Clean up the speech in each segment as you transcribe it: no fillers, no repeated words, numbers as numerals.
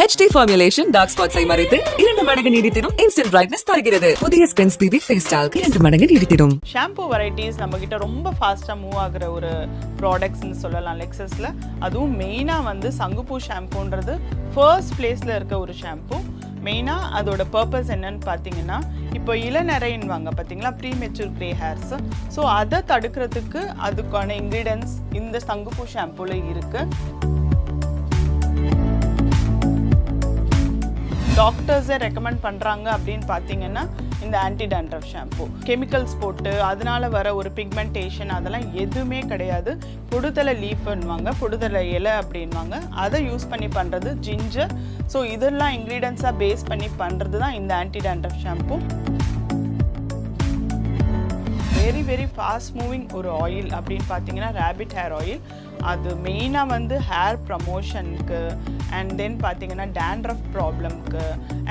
HD formulation dark spots ஐ மறைத்து 2 மடங்கு நீடித்திடும் instant brightness தருகிறது. புதிய Spence BB face talc 2 மடங்கு நீடித்திடும். ஷாம்பு வெரைட்டிஸ் நம்ம கிட்ட ரொம்ப ஃபாஸ்ட்டாக மூவ் ஆகுற ஒரு ப்ராடக்ட்ஸ்னு சொல்லலாம் லெக்ஸஸில். அதுவும் மெயினாக வந்து சங்குப்பூ ஷாம்புன்றது ஃபர்ஸ்ட் பிளேஸில் இருக்க ஒரு ஷாம்பு. மெயினாக அதோட பர்பஸ் என்னன்னு பார்த்தீங்கன்னா, இப்போ இளநரைன்வாங்க பார்த்தீங்களா, ப்ரீமெச்சூர் க்ரே ஹேர்ஸ். ஸோ அதை தடுக்கிறதுக்கு அதுக்கான இன்க்ரீடியன்ஸ் இந்த சங்குப்பூ ஷாம்புவில் இருக்குது. டாக்டர்ஸே ரெக்கமெண்ட் பண்ணுறாங்க அப்படின்னு பார்த்தீங்கன்னா இந்த ஆன்டி டேண்ட்ரஃப் ஷாம்பு. கெமிக்கல்ஸ் போட்டு அதனால வர ஒரு பிக்மெண்டேஷன் அதெல்லாம் எதுவுமே கிடையாது. பொடுதலை லீஃப்னுவாங்க, பொடுதலை இலை அப்படின்வாங்க. அதை யூஸ் பண்ணி பண்ணுறது ஜிஞ்சர். ஸோ இதெல்லாம் இன்க்ரீடியன்ஸாக பேஸ் பண்ணி பண்ணுறது தான் இந்த anti dandruff shampoo. Very very fast moving ஒரு ஆயில் அப்படின்னு பார்த்தீங்கன்னா ரேபிட் ஹேர் ஆயில். அது மெயினாக வந்து ஹேர் ப்ரமோஷனுக்கு அண்ட் தென் பார்த்தீங்கன்னா டேண்ட்ரஃப் ப்ராப்ளம்க்கு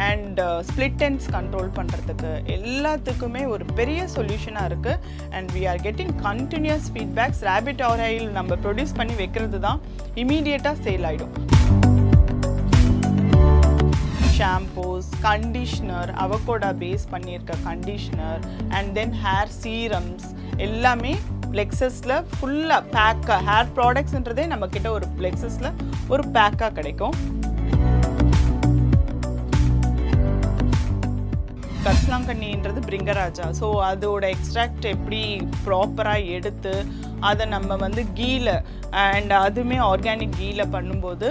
அண்ட் ஸ்ப்ளிட் எண்ட்ஸ் கண்ட்ரோல் பண்ணுறதுக்கு எல்லாத்துக்குமே ஒரு பெரிய சொல்யூஷனாக இருக்குது. And we are getting continuous feedbacks. Rapid hair oil நம்ம ப்ரொடியூஸ் பண்ணி வைக்கிறது தான் இமீடியட்டாக சேல் ஆகிடும். ஷாம்பூஸ், கண்டிஷ்னர், அவகோடா பேஸ் பண்ணியிருக்க conditioner and then hair serums எல்லாமே லெக்ஸஸில் ஃபுல்லாக பேக்காக, ஹேர் ப்ராடக்ட்ஸ்ன்றதே நம்மக்கிட்ட ஒரு லெக்ஸஸில் ஒரு பேக்காக கிடைக்கும். கரிசலாங்கண்ணின்றது பிரிங்கராஜா. ஸோ அதோட எக்ஸ்ட்ராக்ட் எப்படி ப்ராப்பராக எடுத்து அதை நம்ம வந்து கீல அண்ட் அதுவுமே ஆர்கானிக் கீல பண்ணும்போது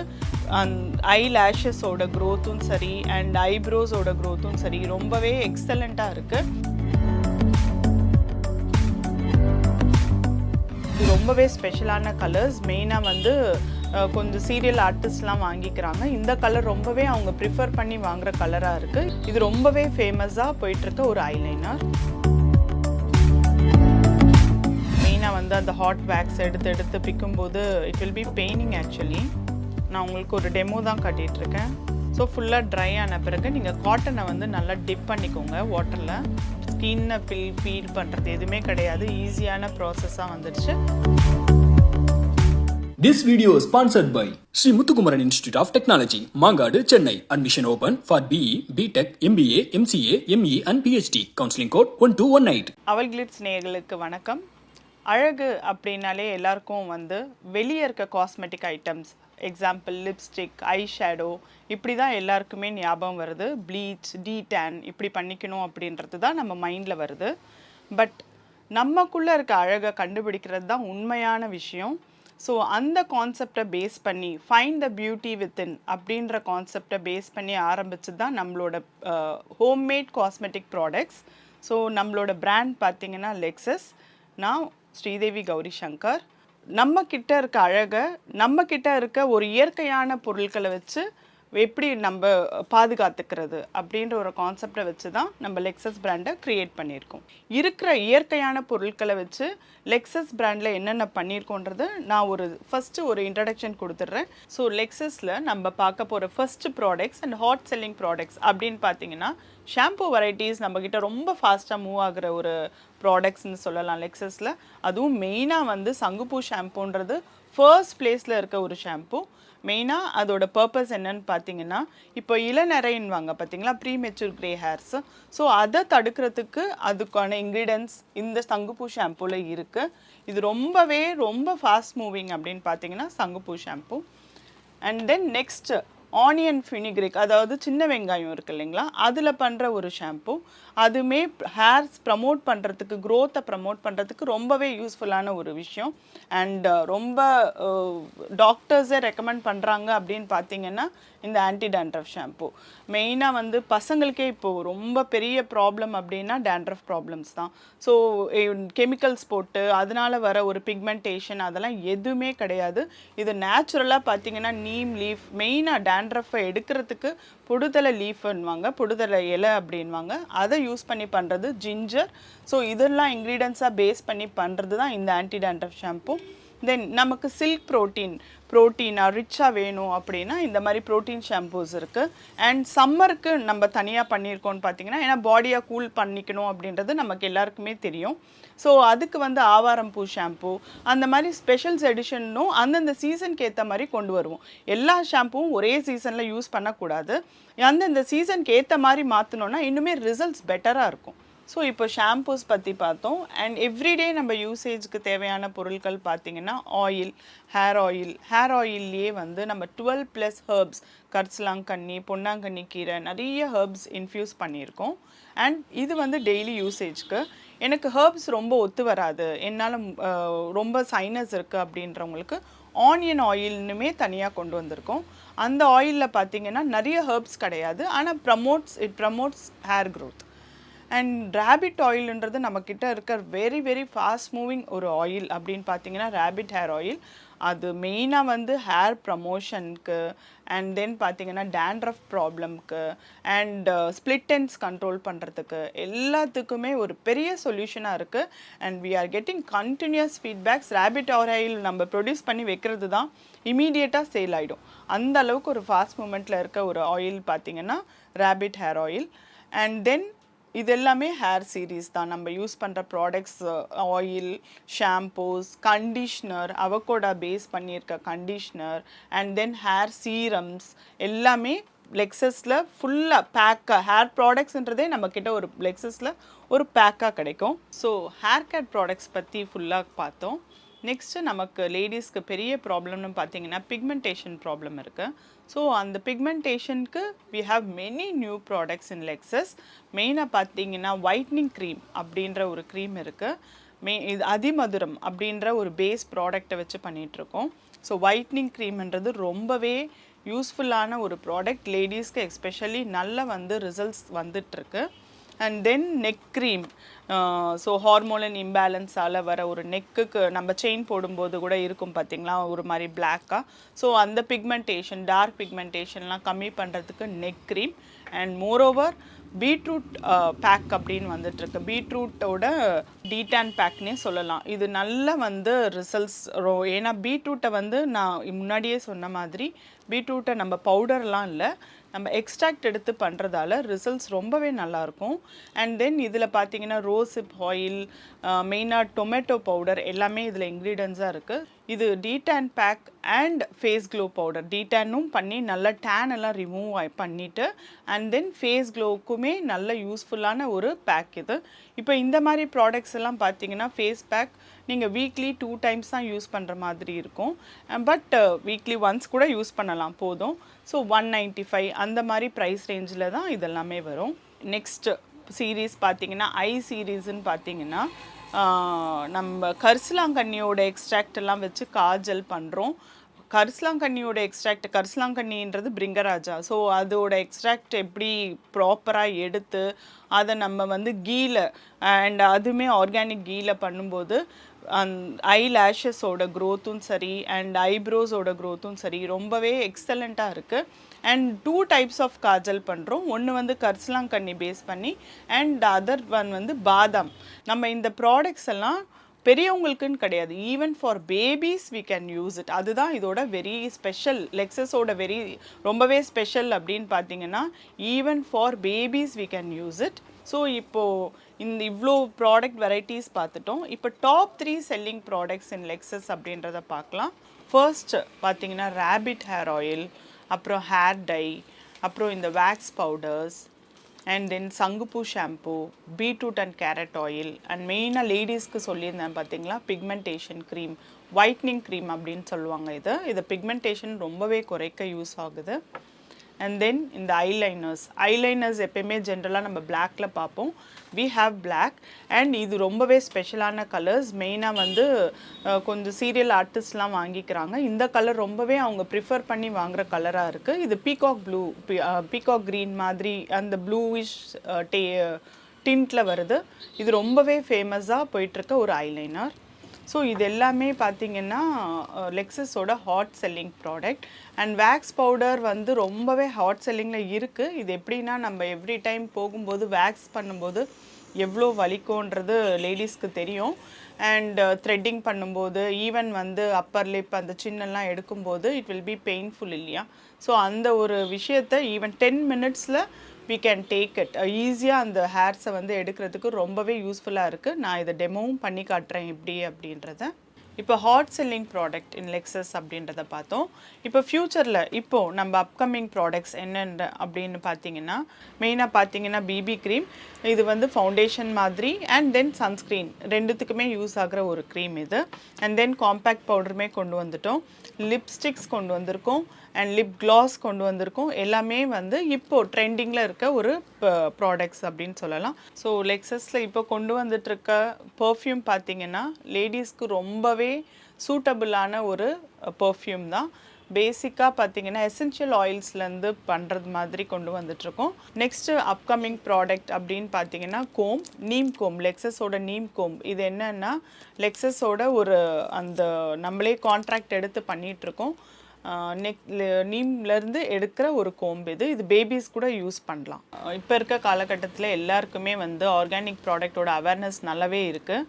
ஐ லேஷஸோட க்ரோத்தும் சரி அண்ட் ஐப்ரோஸோட க்ரோத்தும் சரி ரொம்பவே எக்ஸலண்ட்டாக இருக்குது. இது ரொம்பவே ஸ்பெஷலான கலர்ஸ். மெயினாக வந்து கொஞ்சம் சீரியல் ஆர்டிஸ்ட்லாம் வாங்கிக்கிறாங்க. இந்த கலர் ரொம்பவே அவங்க ப்ரிஃபர் பண்ணி வாங்குகிற கலராக இருக்குது. இது ரொம்பவே ஃபேமஸாக போயிட்டுருக்க ஒரு ஐலைனர். மெயினாக வந்து அந்த ஹாட் வேக்ஸ் எடுத்து பிக்கும்போது it will be paining actually. நான் உங்களுக்கு ஒரு டெமோ தான் காட்டிகிட்ருக்கேன். ஸோ ஃபுல்லாக ட்ரை ஆன பிறகு நீங்கள் காட்டனை வந்து நல்லா டிப் பண்ணிக்கோங்க வாட்டரில். ஸ்கின்னை பீல் பண்ணுறது எதுவுமே கிடையாது. ஈஸியான ப்ராசஸாக வந்துடுச்சு. This video is sponsored by Sri Muthukumaran Institute of Technology, Mangadu, Chennai. Admission open for BE, BTech, MBA, MCA, ME and PhD. Counseling code 1218. அவல் கிளிட்ஸ் நேயர்களுக்கு வணக்கம். அழகு அப்படின்னாலே எல்லாருக்கும் வந்து வெளியே இருக்க cosmetic items, example lipstick, eye shadow, இப்படி தான் எல்லாருக்குமே ஞாபகம் வருது. ப்ளீச், டீடேன் இப்படி பண்ணிக்கணும் அப்படின்றது தான் நம்ம மைண்டில் வருது. பட் நமக்குள்ளே இருக்க அழகை கண்டுபிடிக்கிறது தான் உண்மையான விஷயம். ஸோ அந்த கான்செப்டை பேஸ் பண்ணி ஃபைண்ட் த பியூட்டி வித்தின் அப்படின்ற கான்செப்டை பேஸ் பண்ணி ஆரம்பித்து தான் நம்மளோட ஹோம்மேட் காஸ்மெட்டிக் ப்ராடக்ட்ஸ். ஸோ நம்மளோட பிராண்ட் பார்த்திங்கன்னா லெக்ஸஸ். நான் ஸ்ரீதேவி கௌரி சங்கர். நம்மக்கிட்ட இருக்க அழகை, நம்மக்கிட்ட இருக்க ஒரு இயற்கையான பொருட்களை வச்சு எப்படி நம்ம பாதுகாத்துக்கிறது அப்படின்ற ஒரு கான்செப்டை வச்சு தான் நம்ம லெக்ஸஸ் பிராண்டை க்ரியேட் பண்ணியிருக்கோம். இருக்கிற இயற்கையான பொருட்களை வச்சு லெக்ஸஸ் பிராண்டில் என்னென்ன பண்ணியிருக்கோன்றது நான் ஃபஸ்ட்டு ஒரு இன்ட்ரடக்ஷன் கொடுத்துட்றேன். ஸோ லெக்ஸஸில் நம்ம பார்க்க போகிற first products and hot selling products அப்படின்னு பார்த்தீங்கன்னா ஷாம்பு வெரைட்டிஸ் நம்மக்கிட்ட ரொம்ப ஃபாஸ்ட்டாக மூவ் ஆகுற ஒரு ப்ராடக்ட்ஸ்னு சொல்லலாம் லெக்ஸஸில். அதுவும் மெயினாக வந்து சங்குப்பூ ஷாம்புன்றது ஃபர்ஸ்ட் பிளேஸில் இருக்க ஒரு ஷாம்பு. மெயினாக அதோட பர்பஸ் என்னன்னு பார்த்தீங்கன்னா, இப்போ இளநரைன்வாங்க பார்த்தீங்களா, ப்ரீமெச்சூர் க்ரே ஹேர்ஸ். ஸோ அதை தடுக்கிறதுக்கு அதுக்கான இன்க்ரீடியன்ஸ் இந்த சங்குப்பூ ஷாம்புவில் இருக்குது. இது ரொம்ப ஃபாஸ்ட் மூவிங் அப்படின்னு பார்த்தீங்கன்னா சங்குப்பூ shampoo. And then next onion fenugreek, அதாவது சின்ன வெங்காயம் இருக்குது இல்லைங்களா, அதில் பண்ணுற ஒரு ஷாம்பு. அதுவுமே ஹேர்ஸ் ப்ரமோட் பண்ணுறதுக்கு, க்ரோத்தை ப்ரமோட் பண்ணுறதுக்கு ரொம்பவே யூஸ்ஃபுல்லான ஒரு விஷயம். அண்ட் ரொம்ப டாக்டர்ஸே ரெக்கமெண்ட் பண்ணுறாங்க அப்படின்னு பார்த்தீங்கன்னா இந்த ஆன்டி டேண்ட்ரஃப் ஷாம்பு. மெயினாக வந்து பசங்களுக்கே இப்போது ரொம்ப பெரிய ப்ராப்ளம் அப்படின்னா டேண்ட்ரஃப் ப்ராப்ளம்ஸ் தான். ஸோ கெமிக்கல்ஸ் போட்டு அதனால் வர ஒரு பிக்மெண்டேஷன் அதெல்லாம் எதுவுமே கிடையாது. இது நேச்சுரலாக பார்த்தீங்கன்னா நீம் லீஃப், மெயினாக டேண்ட்ரஃபை எடுக்கிறதுக்கு பொடுதலை லீஃப்னுவாங்க, பொடுதலை இலை அப்படின்வாங்க. அதை யூஸ் பண்ணி பண்ணுறது ஜிஞ்சர். ஸோ இதெல்லாம் இன்க்ரீடியன்ஸாக பேஸ் பண்ணி பண்ணுறது தான் இந்த ஆன்டி டேண்ட்ரஃப் ஷாம்பு. தென் நமக்கு சில்க் ப்ரோட்டீனாக ரிச்சாக வேணும் அப்படின்னா இந்த மாதிரி ப்ரோட்டீன் ஷாம்பூஸ் இருக்குது. அண்ட் சம்மருக்கு நம்ம தனியாக பண்ணியிருக்கோம்னு பார்த்தீங்கன்னா, ஏன்னா பாடியை கூல் பண்ணிக்கணும் அப்படின்றது நமக்கு எல்லாருக்குமே தெரியும். ஸோ அதுக்கு வந்து ஆவாரம் பூ ஷாம்பூ அந்த மாதிரி ஸ்பெஷல்ஸ் எடிஷனும் அந்தந்த சீசனுக்கு ஏற்ற மாதிரி கொண்டு வருவோம். எல்லா ஷாம்பூவும் ஒரே சீசனில் யூஸ் பண்ணக்கூடாது. அந்தந்த சீசனுக்கு ஏற்ற மாதிரி மாற்றினோன்னா இன்னுமே ரிசல்ட்ஸ் பெட்டராக இருக்கும். ஸோ இப்போ ஷாம்பூஸ் பற்றி பார்த்தோம். அண்ட் எவ்ரிடே நம்ம யூசேஜ்க்கு தேவையான பொருட்கள் பார்த்திங்கன்னா ஆயில், ஹேர் ஆயில்லையே வந்து நம்ம 12+ ஹர்ப்ஸ், கரிசலாங்கண்ணி, பொன்னாங்கண்ணி கீரை, நிறைய ஹர்ப்ஸ் இன்ஃப்யூஸ் பண்ணியிருக்கோம். அண்ட் இது வந்து டெய்லி யூசேஜ்க்கு. எனக்கு ஹர்ப்ஸ் ரொம்ப ஒத்து வராது, என்னால் ரொம்ப சைனஸ் இருக்குது அப்படின்றவங்களுக்கு ஆனியன் ஆயில்னுமே தனியாக கொண்டு வந்திருக்கோம். அந்த ஆயிலில் பார்த்திங்கன்னா நிறைய ஹர்ப்ஸ் கிடையாது, ஆனால் it promotes hair growth. And rapid ஆயில்ன்றது நம்மக்கிட்ட இருக்கிற வெரி ஃபாஸ்ட் மூவிங் ஒரு ஆயில் அப்படின்னு பார்த்தீங்கன்னா ரேபிட் ஹேர் ஆயில். அது மெயினாக வந்து ஹேர் ப்ரமோஷனுக்கு அண்ட் தென் பார்த்தீங்கன்னா டேண்ட்ரஃப் ப்ராப்ளம்க்கு அண்ட் ஸ்ப்ளிட் எண்ட்ஸ் கண்ட்ரோல் பண்ணுறதுக்கு எல்லாத்துக்குமே ஒரு பெரிய சொல்யூஷனாக இருக்குது. And we are getting continuous feedbacks. Rapid hair oil நம்ம ப்ரொடியூஸ் பண்ணி வைக்கிறது தான் இமீடியட்டாக சேல் ஆகிடும். அந்த அளவுக்கு ஒரு ஃபாஸ்ட் மூமெண்ட்டில் இருக்க ஒரு ஆயில் பார்த்தீங்கன்னா rapid hair oil. And then இது எல்லாமே ஹேர் சீரீஸ் தான். நம்ம யூஸ் பண்ணுற products oil, shampoos, conditioner, avocado base பண்ணியிருக்க conditioner and then hair serums எல்லாமே லெக்ஸஸில் ஃபுல்லாக பேக்காக, ஹேர் ப்ராடக்ட்ஸ்ன்றதே நம்மக்கிட்ட ஒரு லெக்ஸஸில் ஒரு பேக்காக கிடைக்கும். ஸோ ஹேர் கேர் ப்ராடக்ட்ஸ் பற்றி ஃபுல்லாக பார்த்தோம். நெக்ஸ்ட்டு நமக்கு லேடிஸ்க்கு பெரிய ப்ராப்ளம்னு பார்த்தீங்கன்னா பிக்மெண்டேஷன் ப்ராப்ளம் இருக்குது. ஸோ அந்த பிக்மெண்டேஷனுக்கு we have many new products in Lexus. மெயினாக பார்த்தீங்கன்னா whitening க்ரீம் அப்படின்ற ஒரு க்ரீம் இருக்குது. இது அதிமதுரம் அப்படின்ற ஒரு பேஸ் ப்ராடக்டை வச்சு பண்ணிகிட்ருக்கோம். ஸோ whitening க்ரீம்ன்றது ரொம்பவே யூஸ்ஃபுல்லான ஒரு ப்ராடக்ட். லேடிஸ்க்கு எஸ்பெஷலி நல்ல வந்து ரிசல்ட்ஸ் வந்துட்டுருக்கு. And then neck cream. So hormonal இம்பேலன்ஸால் வர ஒரு நெக்குக்கு நம்ம செயின் போடும்போது கூட இருக்கும் பார்த்திங்களா ஒரு மாதிரி பிளாக்காக. ஸோ அந்த பிக்மெண்டேஷன், டார்க் பிக்மெண்டேஷன்லாம் கம்மி பண்ணுறதுக்கு neck cream. And moreover beetroot pack அப்படின்னு வந்துட்டுருக்கு. பீட்ரூட்டோட டீடான் பேக்னே சொல்லலாம். இது நல்ல வந்து ரிசல்ட்ஸ். ஏன்னா பீட்ரூட்டை வந்து நான் முன்னாடியே சொன்ன மாதிரி பீட்ரூட்டை நம்ம பவுடர்லாம் இல்லை, நம்ம எக்ஸ்ட்ராக்ட் எடுத்து பண்ணுறதால ரிசல்ட்ஸ் ரொம்பவே நல்லாயிருக்கும். அண்ட் தென் இதில் பார்த்தீங்கன்னா ரோசிப் ஆயில், மெயினாக டொமேட்டோ பவுடர் எல்லாமே இதில் இன்க்ரீடியன்ஸாக இருக்குது. இது detan pack and face glow powder. டீடானும் பண்ணி நல்லா டேன் எல்லாம் ரிமூவ் பண்ணிவிட்டு அண்ட் தென் ஃபேஸ் க்ளோவுக்குமே நல்ல யூஸ்ஃபுல்லான ஒரு பேக் இது. இப்போ இந்த மாதிரி ப்ராடக்ட்ஸ் எல்லாம் பார்த்தீங்கன்னா ஃபேஸ் பேக் நீங்கள் வீக்லி 2 times தான் யூஸ் பண்ணுற மாதிரி இருக்கும். பட் வீக்லி ஒன்ஸ் கூட யூஸ் பண்ணலாம், போதும். ஸோ 195 அந்த மாதிரி ப்ரைஸ் ரேஞ்சில் தான் இதெல்லாமே வரும். நெக்ஸ்ட் சீரீஸ் பார்த்தீங்கன்னா ஐ சீரீஸ்ன்னு பார்த்தீங்கன்னா நம்ம கரிசலாங்கண்ணியோட எக்ஸ்ட்ராக்ட் எல்லாம் வச்சு காஜல் பண்ணுறோம். கரிசலாங்கண்ணியோட எக்ஸ்ட்ராக்ட், கரிசலாங்கண்ணின்றது பிரிங்கராஜா. ஸோ அதோட எக்ஸ்ட்ராக்ட் எப்படி ப்ராப்பராக எடுத்து அதை நம்ம வந்து கீல அண்ட் அதுவுமே ஆர்கானிக் கீல பண்ணும்போது ஐ லேஷஸோட க்ரோத்தும் சரி அண்ட் ஐப்ரோஸோட க்ரோத்தும் சரி ரொம்பவே எக்ஸலண்ட்டாக இருக்குது. அண்ட் 2 types ஆஃப் காஜல் பண்ணுறோம். ஒன்று வந்து கரிசலாங்கண்ணி பேஸ் பண்ணி அண்ட் அதர் ஒன் வந்து பாதாம். நம்ம இந்த ப்ராடக்ட்ஸ் எல்லாம் பெரியவங்களுக்குன்னு கிடையாது, even for babies we can use it. அதுதான் இதோட வெரி ஸ்பெஷல். லெக்ஸஸோட ரொம்பவே ஸ்பெஷல் அப்படின்னு பார்த்தீங்கன்னா even for babies we can use it. So இப்போது இவ்வளோ ப்ராடக்ட் வெரைட்டிஸ் பார்த்துட்டோம். இப்போ top 3 selling products in Lexus அப்படின்றத பார்க்கலாம். ஃபர்ஸ்ட் பார்த்தீங்கன்னா ரேபிட் ஹேர் ஆயில், அப்புறம் ஹேர் டை, அப்புறம் இந்த வேக்ஸ் பவுடர்ஸ் அண்ட் தென் சங்குப்பூ shampoo, beetroot and carrot oil and மெயினாக லேடிஸ்க்கு சொல்லியிருந்தேன் பார்த்தீங்களா பிக்மெண்டேஷன் க்ரீம், whitening க்ரீம் அப்படின்னு சொல்லுவாங்க. இது பிக்மெண்டேஷன் ரொம்பவே குறைக்க யூஸ் ஆகுது. அண்ட் தென் இந்த ஐலைனர்ஸ் எப்பயுமே ஜென்ரலாக நம்ம பிளாக்ல பார்ப்போம். வி ஹாவ் பிளாக் அண்ட் இது ரொம்பவே ஸ்பெஷலான கலர்ஸ். மெயினாக வந்து கொஞ்சம் சீரியல் ஆர்டிஸ்ட்லாம் வாங்கிக்கிறாங்க. இந்த கலர் ரொம்பவே அவங்க ப்ரிஃபர் பண்ணி வாங்குகிற கலராக இருக்குது. இது பீகாக் க்ரீன் மாதிரி அந்த ப்ளூவிஷ் டிண்ட்டில் வருது. இது ரொம்பவே ஃபேமஸாக போயிட்டுருக்க ஒரு ஐலைனர். ஸோ இது எல்லாமே பார்த்திங்கன்னா லெக்ஸஸோட hot selling product. And wax powder வந்து ரொம்பவே ஹாட் செல்லிங்கில் இருக்குது. இது எப்படின்னா நம்ம எவ்ரி டைம் போகும்போது வேக்ஸ் பண்ணும்போது எவ்வளோ வலிக்கும்ன்றது லேடிஸ்க்கு தெரியும். அண்ட் த்ரெட்டிங் பண்ணும்போது ஈவன் வந்து அப்பர் லிப் அந்த சின்னெல்லாம் எடுக்கும்போது இட் வில் பி பெயின்ஃபுல் இல்லையா? ஸோ அந்த ஒரு விஷயத்தை ஈவன் 10 மினிட்ஸில் we can take it. ஈஸியாக அந்த ஹேர்ஸை வந்து எடுக்கிறதுக்கு ரொம்பவே யூஸ்ஃபுல்லாக இருக்குது. நான் இதை டெமோவும் பண்ணி காட்டுறேன் எப்படி அப்படின்றத. இப்போ hot selling product in Lexus அப்படின்றத பார்த்தோம். இப்போ ஃப்யூச்சரில் இப்போது நம்ம அப்கமிங் ப்ராடக்ட்ஸ் என்னென்ன அப்படின்னு பார்த்தீங்கன்னா, மெயினாக பார்த்தீங்கன்னா பிபி க்ரீம். இது வந்து ஃபவுண்டேஷன் மாதிரி அண்ட் தென் சன்ஸ்க்ரீன் ரெண்டுத்துக்குமே யூஸ் ஆகிற ஒரு க்ரீம் இது. அண்ட் தென் காம்பேக்ட் பவுடருமே கொண்டு வந்துட்டோம், லிப்ஸ்டிக்ஸ் கொண்டு வந்திருக்கோம், அண்ட் லிப் கிளாஸ் கொண்டு வந்திருக்கோம். எல்லாமே வந்து இப்போது ட்ரெண்டிங்கில் இருக்க ஒரு ப்ராடக்ட்ஸ் அப்படின்னு சொல்லலாம். ஸோ லெக்ஸஸில் இப்போ கொண்டு வந்துட்டுருக்க பர்ஃப்யூம் பார்த்தீங்கன்னா லேடிஸ்க்கு ரொம்பவே சூட்டபிளான ஒரு பர்ஃப்யூம் தான். பேசிக்காக பார்த்தீங்கன்னா எசென்ஷியல் ஆயில்ஸ்லேருந்து பண்ணுறது மாதிரி கொண்டு வந்துட்ருக்கோம். நெக்ஸ்ட்டு அப்கமிங் ப்ராடக்ட் அப்படின்னு பார்த்தீங்கன்னா நீம் கோம், லெக்ஸஸோட நீம் கோம். இது என்னன்னா லெக்ஸஸோட ஒரு அந்த நம்மளே கான்ட்ராக்ட் எடுத்து பண்ணிகிட்ருக்கோம். நீம்லேருந்து எடுக்கிற ஒரு கோம்பு இது பேபிஸ் கூட யூஸ் பண்ணலாம். இப்போ இருக்க காலகட்டத்தில் எல்லாருக்குமே வந்து ஆர்கானிக் ப்ராடக்டோட அவேர்னஸ் நல்லாவே இருக்குது.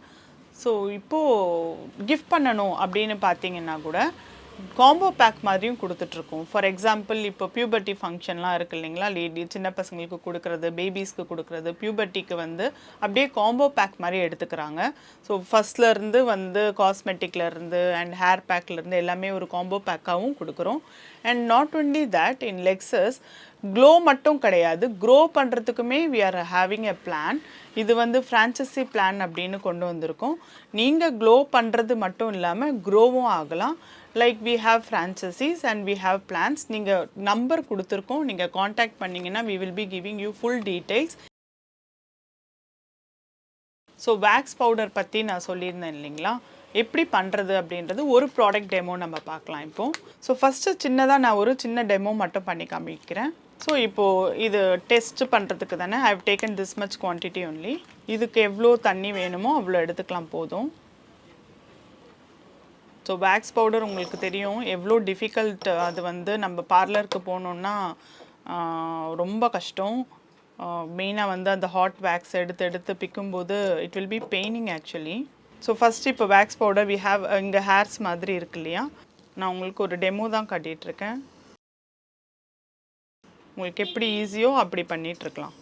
ஸோ இப்போது கிஃப்ட் பண்ணணும் அப்படின்னு பார்த்தீங்கன்னா கூட காம்போ பேக் மாதிரியும் கொடுத்துட்ருக்கோம். ஃபார் எக்ஸாம்பிள் இப்போ பியூபர்ட்டி ஃபங்க்ஷன்லாம் இருக்குது இல்லைங்களா, சின்ன பசங்களுக்கு கொடுக்குறது, பேபிஸ்க்கு கொடுக்குறது, பியூபர்ட்டிக்கு வந்து அப்படியே காம்போ பேக் மாதிரி எடுத்துக்கிறாங்க. ஸோ ஃபஸ்ட்லேருந்து வந்து காஸ்மெட்டிக்லேருந்து அண்ட் ஹேர் பேக்லேருந்து எல்லாமே ஒரு காம்போ பேக்காகவும் கொடுக்குறோம். And not only that, in Lexus glow மட்டும் கிடையாது, க்ரோ பண்ணுறதுக்குமே we are having a plan. இது வந்து ஃப்ரான்ச்சைசி பிளான் அப்படின்னு கொண்டு வந்திருக்கோம். நீங்கள் க்ளோ பண்ணுறது மட்டும் இல்லாமல் க்ரோவும் ஆகலாம். Like we have franchises and we have plans. நீங்கள் நம்பர் கொடுத்துருக்கோம், நீங்கள் காண்டாக்ட் பண்ணிங்கன்னா we will be giving you full details. So wax powder பற்றி நான் சொல்லியிருந்தேன் இல்லைங்களா, எப்படி பண்ணுறது அப்படின்றது ஒரு ப்ராடக்ட் டெமோ நம்ம பார்க்கலாம் இப்போது. ஸோ ஃபஸ்ட்டு சின்னதாக நான் ஒரு சின்ன டெமோ மட்டும் பண்ணி காமிக்கிறேன். ஸோ இப்போது இது டெஸ்ட் பண்ணுறதுக்கு தானே I have taken this much quantity only. இதுக்கு எவ்வளோ தண்ணி வேணுமோ அவ்வளோ எடுத்துக்கலாம் போதும். ஸோ வேக்ஸ் பவுடர் உங்களுக்கு தெரியும் எவ்வளோ டிஃபிகல்ட். அது வந்து நம்ம பார்லருக்கு போனோன்னா ரொம்ப கஷ்டம். மெயினாக வந்து அந்த ஹாட் வேக்ஸ் எடுத்து பிக்கும்போது it will be paining actually. So first இப்போ வேக்ஸ் பவுடர் வி ஹாவ் இங்கே ஹேர்ஸ் மாதிரி இருக்கு இல்லையா, நான் உங்களுக்கு ஒரு டெமோ தான் காட்டிகிட்ருக்கேன். உங்களுக்கு எப்படி ஈஸியோ அப்படி பண்ணிகிட்ருக்கலாம்.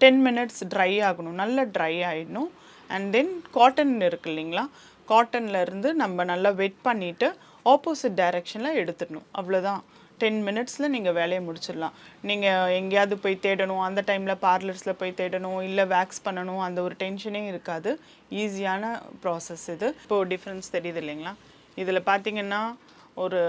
10 மினிட்ஸ் ட்ரை ஆகணும், நல்லா ட்ரை ஆகிடணும். அண்ட் தென் காட்டன் இருக்கு இல்லைங்களா, காட்டன்லேருந்து நம்ம நல்லா வெட் பண்ணிவிட்டு ஆப்போசிட் டைரெக்ஷனில் எடுத்துடணும். அவ்வளோதான். 10 மினிட்ஸில் நீங்கள் வேலையை முடிச்சிடலாம். நீங்கள் எங்கேயாவது போய் தேடணும், அந்த டைமில் பார்லர்ஸில் போய் தேடணும், இல்லை வேக்ஸ் பண்ணணும், அந்த ஒரு டென்ஷனே இருக்காது. ஈஸியான ப்ராசஸ் இது. இப்போது டிஃப்ரென்ஸ் தெரியுது இல்லைங்களா, இதில் பார்த்தீங்கன்னா ஒரு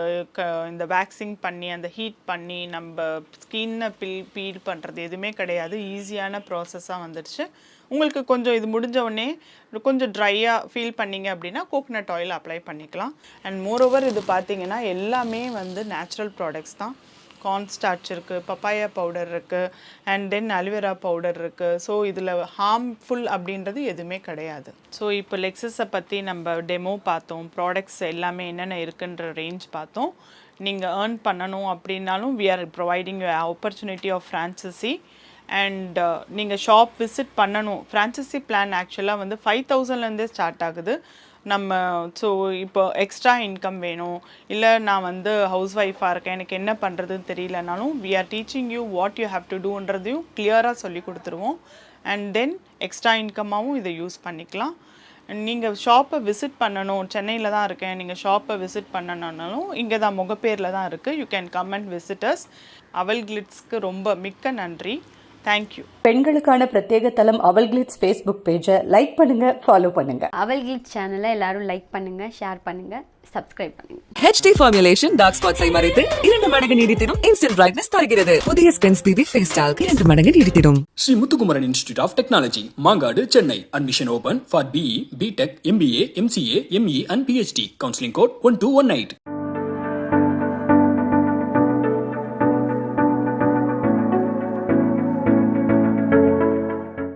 இந்த வேக்சிங் பண்ணி அந்த ஹீட் பண்ணி நம்ம ஸ்கின்னை பீல் பண்ணுறது எதுவுமே கிடையாது. ஈஸியான ப்ராசஸாக வந்துடுச்சு. உங்களுக்கு கொஞ்சம் இது முடிஞ்ச உடனே கொஞ்சம் ட்ரையாக ஃபீல் பண்ணிங்க அப்படின்னா கோகனட் ஆயில் அப்ளை பண்ணிக்கலாம். அண்ட் மோரோவர் இது பார்த்தீங்கன்னா எல்லாமே வந்து நேச்சுரல் ப்ராடக்ட்ஸ் தான். கார்ன் ஸ்டார்ச் இருக்குது, பப்பாயா பவுடர் இருக்குது, அண்ட் தென் அலோவேரா பவுடர் இருக்குது. ஸோ இதில் ஹார்ம்ஃபுல் அப்படின்றது எதுவுமே கிடையாது. ஸோ இப்போ லெக்ஸஸை பற்றி நம்ம டெமோ பார்த்தோம், ப்ராடக்ட்ஸ் எல்லாமே என்னென்ன இருக்குன்ற ரேஞ்ச் பார்த்தோம். நீங்கள் ஏர்ன் பண்ணணும் அப்படின்னாலும் we are providing opportunity of franchisee. And நீங்கள் ஷாப் விசிட் பண்ணணும். ஃப்ரான்ச்சைசி பிளான் ஆக்சுவலாக வந்து 5,000லேருந்தே ஸ்டார்ட் ஆகுது. நம்ம ஸோ இப்போ எக்ஸ்ட்ரா இன்கம் வேணும், இல்லை நான் வந்து ஹவுஸ் ஒய்ஃபாக இருக்கேன், எனக்கு என்ன பண்ணுறதுன்னு தெரியலனாலும் we are teaching you what you have to டூன்றதையும் கிளியராக சொல்லி கொடுத்துருவோம். அண்ட் தென் எக்ஸ்ட்ரா இன்கமாகவும் இதை யூஸ் பண்ணிக்கலாம். நீங்கள் ஷாப்பை விசிட் பண்ணணும், சென்னையில் தான் இருக்கேன், நீங்கள் ஷாப்பை விசிட் பண்ணணுன்னாலும் இங்கே தான் முகப்பேரில் தான் இருக்குது. You can come and visitors. அவல் கிளிட்ஸ்க்கு ரொம்ப மிக்க நன்றி. தேங்க்யூ. பெண்களுக்கான பிரத்யேக தளம் அவல் கிளிட்ஸ் ஃபேஸ்புக் பேஜை லைக் பண்ணுங்க, ஃபாலோ பண்ணுங்க. அவல் கிளிட்ஸ் சேனலை எல்லாரும் லைக் பண்ணுங்க, ஷேர் பண்ணுங்க, சப்ஸ்கிரைப் பண்ணுங்க. HD ஃபார்முலேஷன் டார்க் ஸ்பாட்ஸை மறைத்து 2 மடங்கு நீடித்திடும் இன்ஸ்டன்ட் பிரைட்னஸ் தருகிறது. புதிய ஸ்கின்ஸ் பிபி ஃபேஸ் டால்க் 2 மடங்கு நீடித்திடும். Sri Muthukumaran Institute of Technology, Mangadu, Chennai. Admission open for BE, BTech, MBA, MCA, ME and PhD. Counseling code 1218.